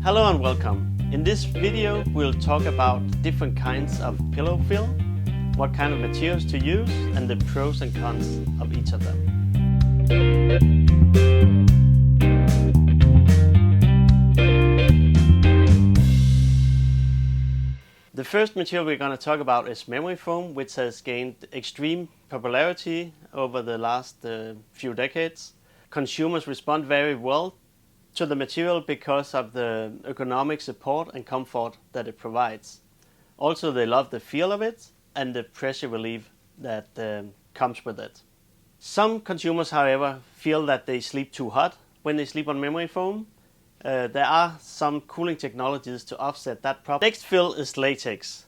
Hello and welcome. In this video we'll talk about different kinds of pillow fill, what kind of materials to use, and the pros and cons of each of them. The first material we're going to talk about is memory foam, which has gained extreme popularity over the last few decades. Consumers respond very well to the material because of the ergonomic support and comfort that it provides. Also, they love the feel of it and the pressure relief that comes with it. Some consumers, however, feel that they sleep too hot when they sleep on memory foam. There are some cooling technologies to offset that problem. Next fill is latex.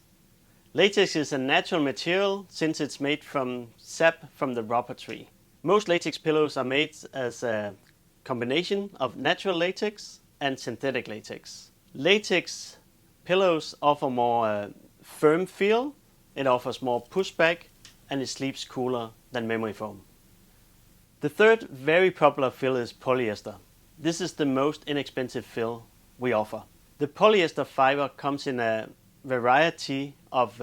Latex is a natural material since it's made from sap from the rubber tree. Most latex pillows are made as a combination of natural latex and synthetic latex. Latex pillows offer more firm feel, it offers more pushback, and it sleeps cooler than memory foam. The third very popular fill is polyester. This is the most inexpensive fill we offer. The polyester fiber comes in a variety of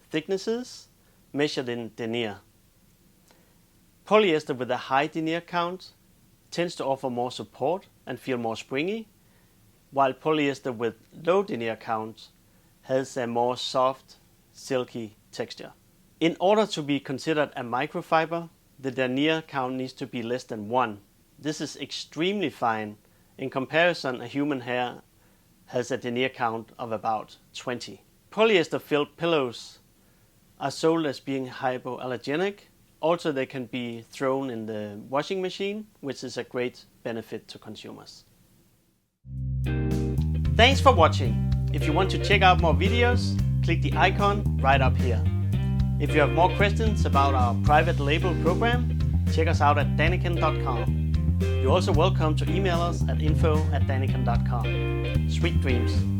thicknesses measured in denier. Polyester with a high denier count tends to offer more support and feel more springy, while polyester with low denier count has a more soft, silky texture. In order to be considered a microfiber, the denier count needs to be less than 1. This is extremely fine. In comparison, a human hair has a denier count of about 20. Polyester-filled pillows are sold as being hypoallergenic. Also, they can be thrown in the washing machine, which is a great benefit to consumers. Thanks for watching. If you want to check out more videos, click the icon right up here. If you have more questions about our private label program, check us out at Danican.com. You're also welcome to email us at info@danican.com. Sweet dreams.